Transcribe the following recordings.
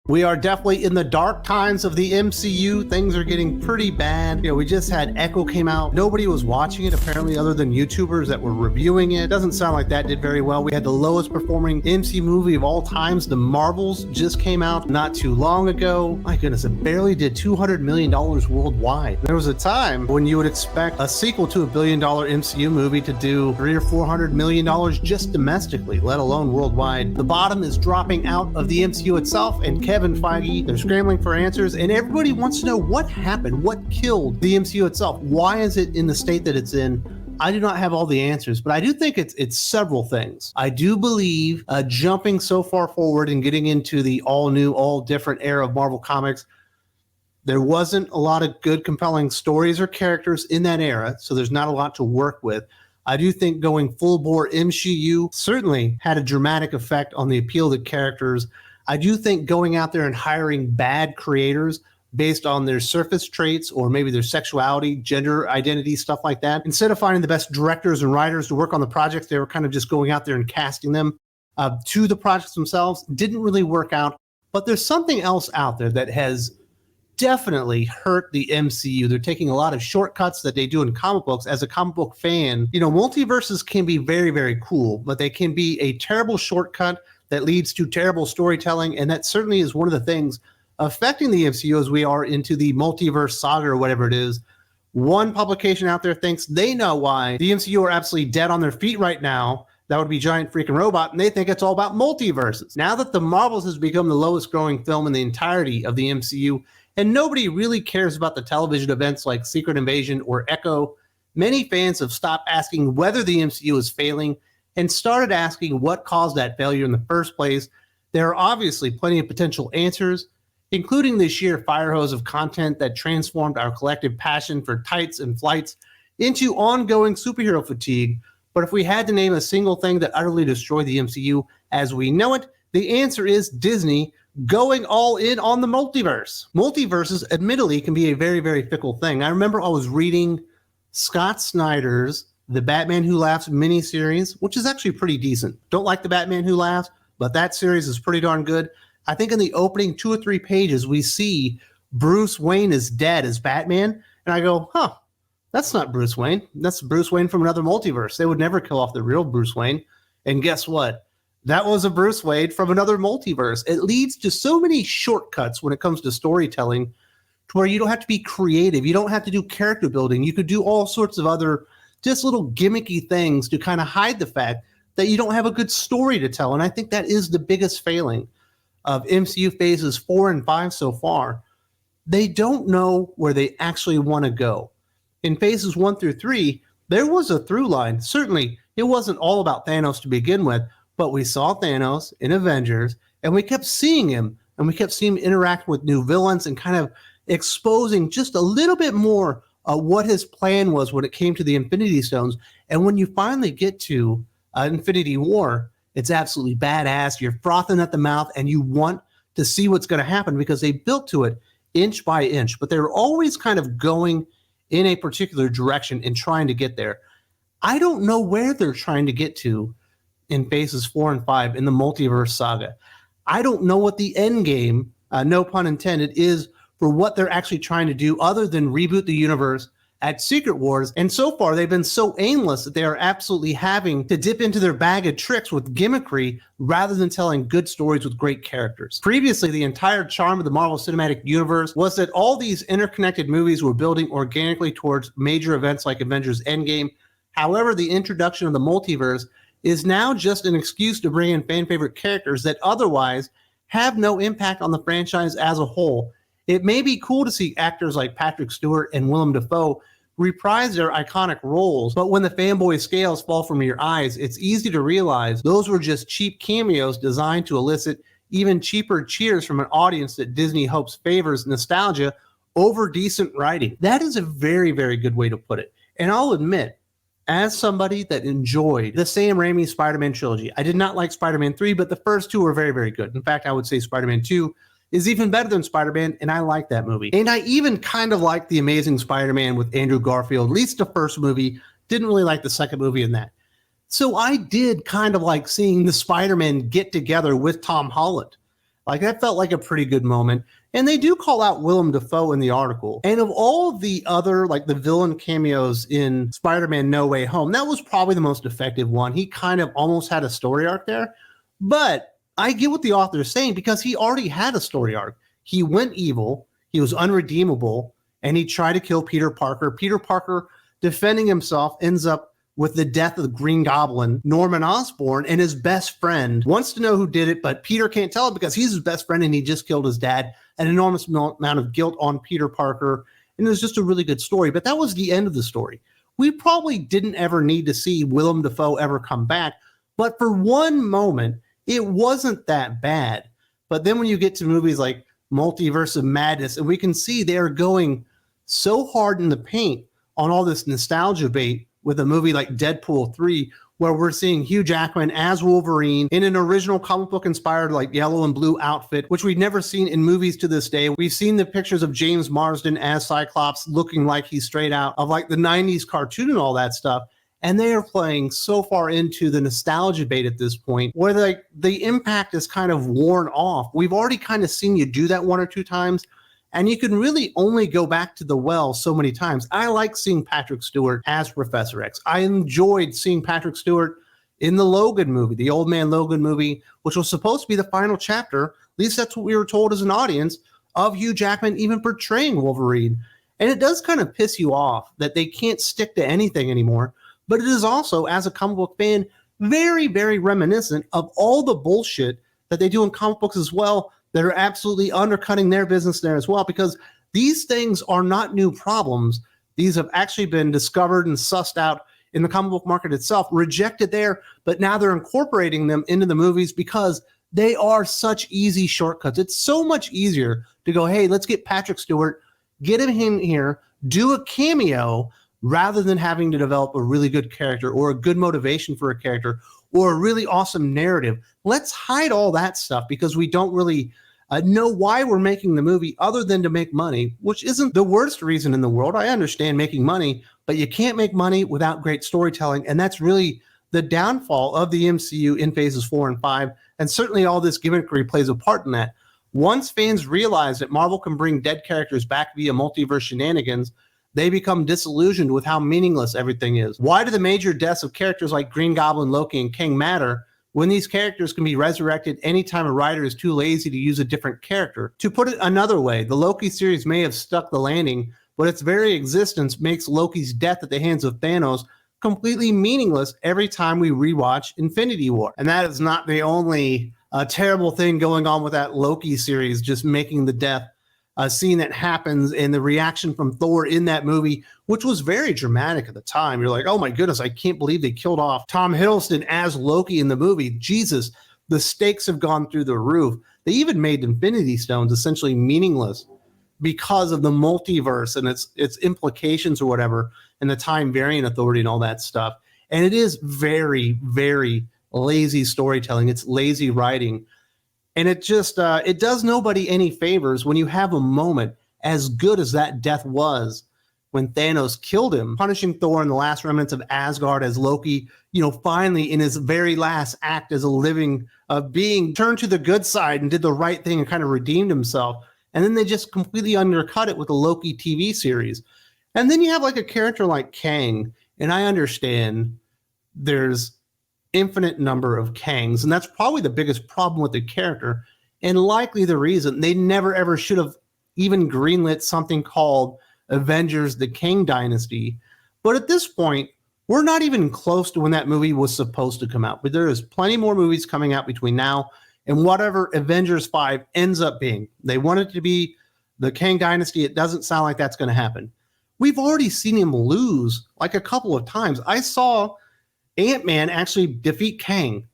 We are definitely in the dark times of the MCU. Things are getting pretty bad. We just had Echo came out. Nobody was watching it, apparently, other than YouTubers that were reviewing it. Doesn't sound like that did very well. We had the lowest performing MCU movie of all times. The Marvels just came out not too long ago. My goodness, it barely did $200 million worldwide. There was a time when you would expect a sequel to $1 billion MCU movie to do $300 or $400 million just domestically, let alone worldwide. The bottom is dropping out of the MCU itself, and Kevin Feige, they're scrambling for answers, and everybody wants to know what happened, what killed the MCU itself. Why is it in the state that it's in? I do not have all the answers, but I do think it's several things. I do believe jumping so far forward and getting into the all new, all different era of Marvel Comics, there wasn't a lot of good, compelling stories or characters in that era, so there's not a lot to work with. I do think going full bore MCU certainly had a dramatic effect on the appeal of the characters. I do think going out there and hiring bad creators based on their surface traits or maybe their sexuality, gender identity, stuff like that, instead of finding the best directors and writers to work on the projects, they were kind of just going out there and casting them to the projects themselves. Didn't really work out. But there's something else out there that has definitely hurt the MCU. They're taking a lot of shortcuts that they do in comic books. As a comic book fan, multiverses can be very, very cool, but they can be a terrible shortcut that leads to terrible storytelling, and that certainly is one of the things affecting the MCU as we are into the multiverse saga or whatever it is. One publication out there thinks they know why the MCU are absolutely dead on their feet right now. That would be Giant Freaking Robot, and they think it's all about multiverses. Now that The Marvels has become the lowest growing film in the entirety of the MCU, and nobody really cares about the television events like Secret Invasion or Echo, many fans have stopped asking whether the MCU is failing and started asking what caused that failure in the first place. There are obviously plenty of potential answers, including the sheer fire hose of content that transformed our collective passion for tights and flights into ongoing superhero fatigue. But if we had to name a single thing that utterly destroyed the MCU as we know it, the answer is Disney going all in on the multiverse. Multiverses, admittedly, can be a very, very fickle thing. I remember I was reading Scott Snyder's The Batman Who Laughs miniseries, which is actually pretty decent. Don't like The Batman Who Laughs, but that series is pretty darn good. I think in the opening 2 or 3 pages, we see Bruce Wayne is dead as Batman. And I go, that's not Bruce Wayne. That's Bruce Wayne from another multiverse. They would never kill off the real Bruce Wayne. And guess what? That was a Bruce Wayne from another multiverse. It leads to so many shortcuts when it comes to storytelling to where you don't have to be creative. You don't have to do character building. You could do all sorts of other just little gimmicky things to kind of hide the fact that you don't have a good story to tell. And I think that is the biggest failing of MCU phases 4 and 5 so far. They don't know where they actually want to go. In phases 1 through 3, there was a through line. Certainly, it wasn't all about Thanos to begin with, but we saw Thanos in Avengers, and we kept seeing him, and we kept seeing him interact with new villains and kind of exposing just a little bit more what his plan was when it came to the Infinity Stones. And when you finally get to Infinity War, it's absolutely badass. You're frothing at the mouth, and you want to see what's going to happen because they built to it inch by inch. But they're always kind of going in a particular direction and trying to get there. I don't know where they're trying to get to in phases 4 and 5 in the multiverse saga. I don't know what the end game, no pun intended, is for what they're actually trying to do other than reboot the universe at Secret Wars. And so far, they've been so aimless that they are absolutely having to dip into their bag of tricks with gimmickry rather than telling good stories with great characters. Previously, the entire charm of the Marvel Cinematic Universe was that all these interconnected movies were building organically towards major events like Avengers Endgame. However, the introduction of the multiverse is now just an excuse to bring in fan-favorite characters that otherwise have no impact on the franchise as a whole. It may be cool to see actors like Patrick Stewart and Willem Dafoe reprise their iconic roles, but when the fanboy scales fall from your eyes, it's easy to realize those were just cheap cameos designed to elicit even cheaper cheers from an audience that Disney hopes favors nostalgia over decent writing. That is a very, very good way to put it. And I'll admit, as somebody that enjoyed the Sam Raimi Spider-Man trilogy, I did not like Spider-Man 3, but the first 2 were very, very good. In fact, I would say Spider-Man 2 is even better than Spider-Man, and I like that movie. And I even kind of like The Amazing Spider-Man with Andrew Garfield, at least the first movie. Didn't really like the second movie in that. So I did kind of like seeing the Spider-Man get together with Tom Holland. Like that felt like a pretty good moment. And they do call out Willem Dafoe in the article. And of all of the other, like the villain cameos in Spider-Man No Way Home, that was probably the most effective one. He kind of almost had a story arc there. But I get what the author is saying because he already had a story arc. He went evil, he was unredeemable, and he tried to kill Peter Parker. Peter Parker, defending himself, ends up with the death of the Green Goblin, Norman Osborn, and his best friend wants to know who did it, but Peter can't tell it because he's his best friend and he just killed his dad. An enormous amount of guilt on Peter Parker, and it was just a really good story, but that was the end of the story. We probably didn't ever need to see Willem Dafoe ever come back, but for one moment, it wasn't that bad. But then when you get to movies like Multiverse of Madness, and we can see they're going so hard in the paint on all this nostalgia bait with a movie like Deadpool 3, where we're seeing Hugh Jackman as Wolverine in an original comic book inspired like yellow and blue outfit, which we've never seen in movies to this day. We've seen the pictures of James Marsden as Cyclops looking like he's straight out of like the 90s cartoon and all that stuff. And they are playing so far into the nostalgia bait at this point where like the impact is kind of worn off. We've already kind of seen you do that one or two times. And you can really only go back to the well so many times. I like seeing Patrick Stewart as Professor X. I enjoyed seeing Patrick Stewart in the Logan movie, the Old Man Logan movie, which was supposed to be the final chapter. At least that's what we were told as an audience, of Hugh Jackman even portraying Wolverine. And it does kind of piss you off that they can't stick to anything anymore. But it is also, as a comic book fan, very, very reminiscent of all the bullshit that they do in comic books as well, that are absolutely undercutting their business there as well, because these things are not new problems. These have actually been discovered and sussed out in the comic book market itself, rejected there, but now they're incorporating them into the movies because they are such easy shortcuts. It's so much easier to go, hey, let's get Patrick Stewart, get him in here, do a cameo, rather than having to develop a really good character or a good motivation for a character or a really awesome narrative. Let's hide all that stuff because we don't really know why we're making the movie other than to make money, which isn't the worst reason in the world. I understand making money, but you can't make money without great storytelling. And that's really the downfall of the MCU in phases 4 and 5. And certainly all this gimmickry plays a part in that. Once fans realize that Marvel can bring dead characters back via multiverse shenanigans, they become disillusioned with how meaningless everything is. Why do the major deaths of characters like Green Goblin, Loki, and King matter when these characters can be resurrected anytime a writer is too lazy to use a different character? To put it another way, the Loki series may have stuck the landing, but its very existence makes Loki's death at the hands of Thanos completely meaningless every time we rewatch Infinity War. And that is not the only terrible thing going on with that Loki series, just making the death scene that happens and the reaction from Thor in that movie, which was very dramatic at the time. You're like, oh my goodness, I can't believe they killed off Tom Hiddleston as Loki in the movie. Jesus, the stakes have gone through the roof. They even made Infinity Stones essentially meaningless because of the multiverse and its implications or whatever, and the time variant authority and all that stuff. And it is very, very lazy storytelling. It's lazy writing. And it just, it does nobody any favors when you have a moment as good as that death was when Thanos killed him, punishing Thor in the last remnants of Asgard as Loki, finally in his very last act as a living being, turned to the good side and did the right thing and kind of redeemed himself. And then they just completely undercut it with the Loki TV series. And then you have like a character like Kang, and I understand there's infinite number of Kangs, and that's probably the biggest problem with the character, and likely the reason they never ever should have even greenlit something called Avengers: The Kang Dynasty. But at this point, we're not even close to when that movie was supposed to come out. But there is plenty more movies coming out between now and whatever Avengers 5 ends up being. They want it to be the Kang Dynasty. It doesn't sound like that's going to happen. We've already seen him lose like a couple of times. I saw Ant-Man actually defeat Kang.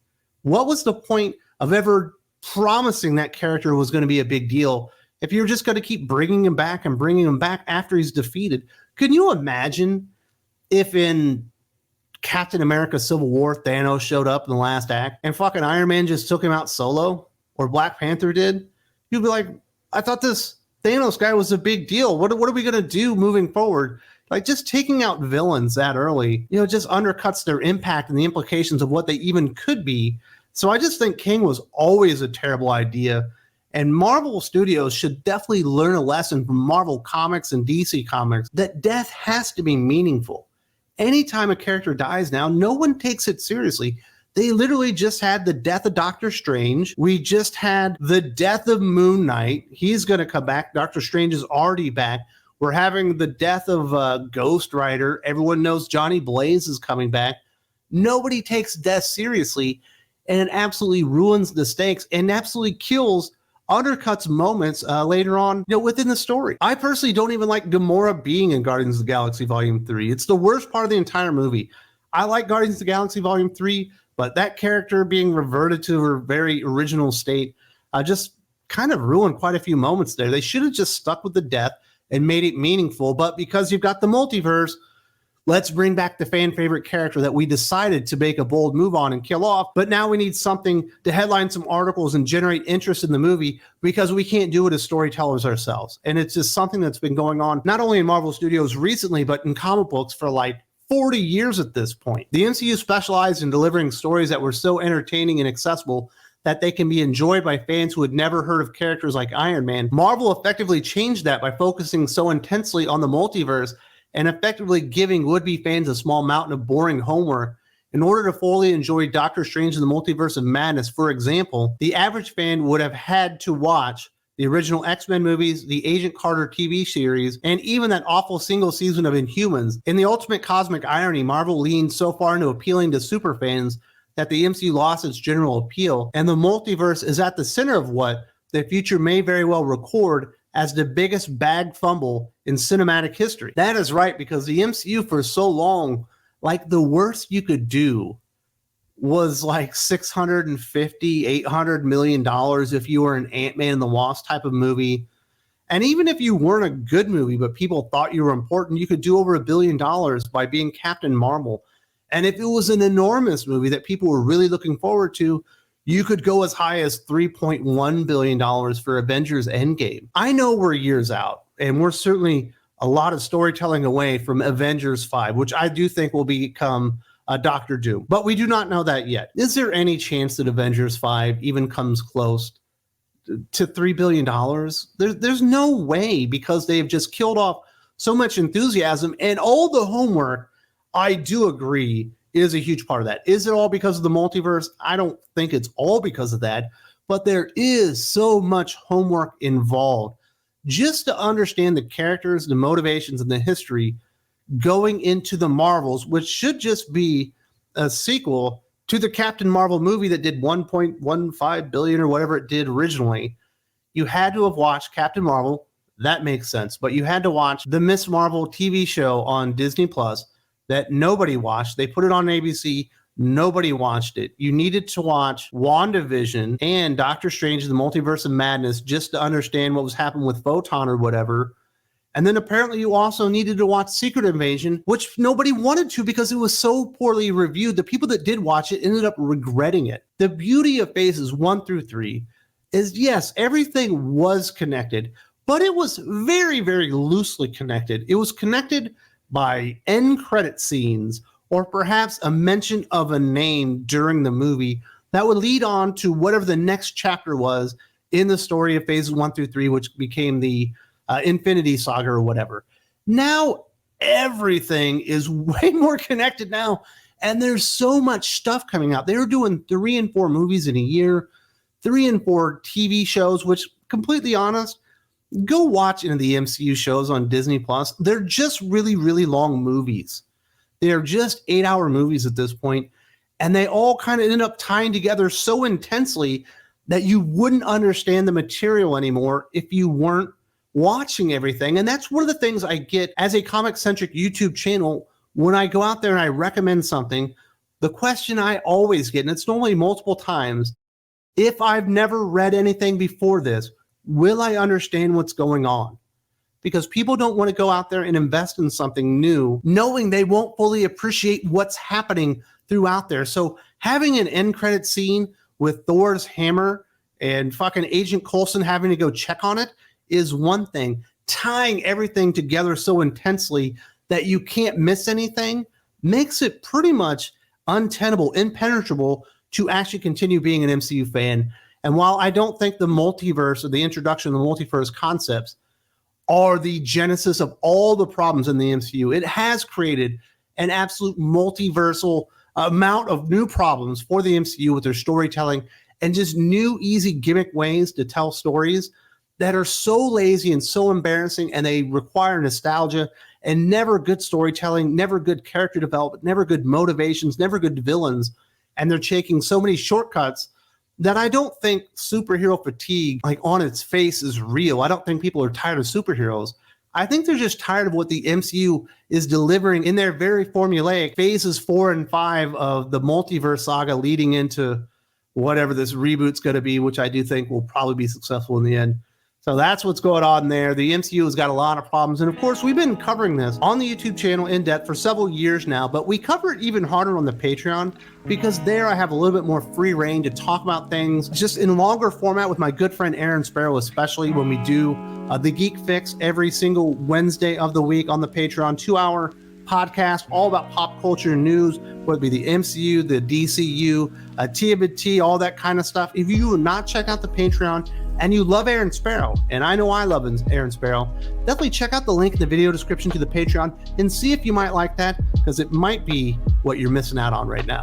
What was the point of ever promising that character was going to be a big deal if you're just going to keep bringing him back and bringing him back after he's defeated? Can you imagine if in Captain America Civil War, Thanos showed up in the last act and fucking Iron Man just took him out solo, or Black Panther did? You'd be like, I thought this Thanos guy was a big deal. What are we going to do moving forward? Like, just taking out villains that early, just undercuts their impact and the implications of what they even could be. So I just think King was always a terrible idea. And Marvel Studios should definitely learn a lesson from Marvel Comics and DC Comics that death has to be meaningful. Anytime a character dies now, no one takes it seriously. They literally just had the death of Doctor Strange. We just had the death of Moon Knight. He's going to come back. Doctor Strange is already back. We're having the death of Ghost Rider. Everyone knows Johnny Blaze is coming back. Nobody takes death seriously, and it absolutely ruins the stakes and absolutely undercuts moments later on, within the story. I personally don't even like Gamora being in Guardians of the Galaxy Volume 3. It's the worst part of the entire movie. I like Guardians of the Galaxy Volume 3, but that character being reverted to her very original state just kind of ruined quite a few moments there. They should have just stuck with the death and made it meaningful, but because you've got the multiverse, let's bring back the fan favorite character that we decided to make a bold move on and kill off. But now we need something to headline some articles and generate interest in the movie because we can't do it as storytellers ourselves. And it's just something that's been going on not only in Marvel Studios recently, but in comic books for like 40 years at this point. The MCU specialized in delivering stories that were so entertaining and accessible that they can be enjoyed by fans who had never heard of characters like Iron Man. Marvel effectively changed that by focusing so intensely on the multiverse and effectively giving would-be fans a small mountain of boring homework in order to fully enjoy Doctor Strange in the Multiverse of Madness. For example, the average fan would have had to watch the original X-Men movies, the Agent Carter TV series, and even that awful single season of Inhumans. In the ultimate cosmic irony, Marvel leaned so far into appealing to superfans that the MCU lost its general appeal, and the multiverse is at the center of what the future may very well record as the biggest bag fumble in cinematic history. That is right, because the MCU for so long, like the worst you could do was like $650, $800 million if you were an Ant-Man and the Wasp type of movie. And even if you weren't a good movie, but people thought you were important, you could do over $1 billion by being Captain Marvel. And if it was an enormous movie that people were really looking forward to, you could go as high as $3.1 billion for Avengers Endgame. I know we're years out, and we're certainly a lot of storytelling away from Avengers 5, which I do think will become Doctor Doom. But we do not know that yet. Is there any chance that Avengers 5 even comes close to $3 billion? There's no way, because they've just killed off so much enthusiasm and all the homework. I do agree is a huge part of that. Is it all because of the multiverse? I don't think it's all because of that, but there is so much homework involved just to understand the characters, the motivations, and the history going into the Marvels, which should just be a sequel to the Captain Marvel movie that did 1.15 billion or whatever it did originally. You had to have watched Captain Marvel. That makes sense. But you had to watch the Miss Marvel TV show on Disney Plus that nobody watched. They put it on ABC. Nobody watched it. You needed to watch WandaVision and Doctor Strange in the Multiverse of Madness just to understand what was happening with Photon or whatever. And then apparently you also needed to watch Secret Invasion, which nobody wanted to because it was so poorly reviewed. The people that did watch it ended up regretting it. The beauty of phases 1 through 3 is, yes, everything was connected, but it was very, very loosely connected. It was connected by end credit scenes or perhaps a mention of a name during the movie that would lead on to whatever the next chapter was in the story of phases 1 through 3, which became the Infinity Saga or whatever. Now everything is way more connected now, and there's so much stuff coming out. They were doing 3 and 4 movies in a year, 3 and 4 TV shows, which, completely honest, go watch any of the MCU shows on Disney Plus. They're just really, really long movies. They're just 8-hour movies at this point, and they all kind of end up tying together so intensely that you wouldn't understand the material anymore if you weren't watching everything. And that's one of the things I get as a comic-centric YouTube channel when I go out there and I recommend something. The question I always get, and it's normally multiple times, if I've never read anything before this, will I understand what's going on? Because people don't want to go out there and invest in something new, knowing they won't fully appreciate what's happening throughout there. So having an end credit scene with Thor's hammer and fucking Agent Coulson having to go check on it is one thing. Tying everything together so intensely that you can't miss anything makes it pretty much untenable, impenetrable to actually continue being an MCU fan. And while I don't think the multiverse or the introduction of the multiverse concepts are the genesis of all the problems in the MCU, it has created an absolute multiversal amount of new problems for the MCU with their storytelling and just new, easy gimmick ways to tell stories that are so lazy and so embarrassing, and they require nostalgia and never good storytelling, never good character development, never good motivations, never good villains. And they're taking so many shortcuts that I don't think superhero fatigue, like on its face, is real. I don't think people are tired of superheroes. I think they're just tired of what the MCU is delivering in their very formulaic phases 4 and 5 of the multiverse saga leading into whatever this reboot's going to be, which I do think will probably be successful in the end. So that's what's going on there. The MCU has got a lot of problems. And of course, we've been covering this on the YouTube channel in depth for several years now, but we cover it even harder on the Patreon because there I have a little bit more free reign to talk about things just in longer format with my good friend Aaron Sparrow, especially when we do the Geek Fix every single Wednesday of the week on the Patreon, 2-hour podcast all about pop culture news, whether it be the MCU, the DCU, TMNT, all that kind of stuff. If you do not check out the Patreon and you love Aaron Sparrow, and I know I love Aaron Sparrow, definitely check out the link in the video description to the Patreon and see if you might like that, because it might be what you're missing out on right now.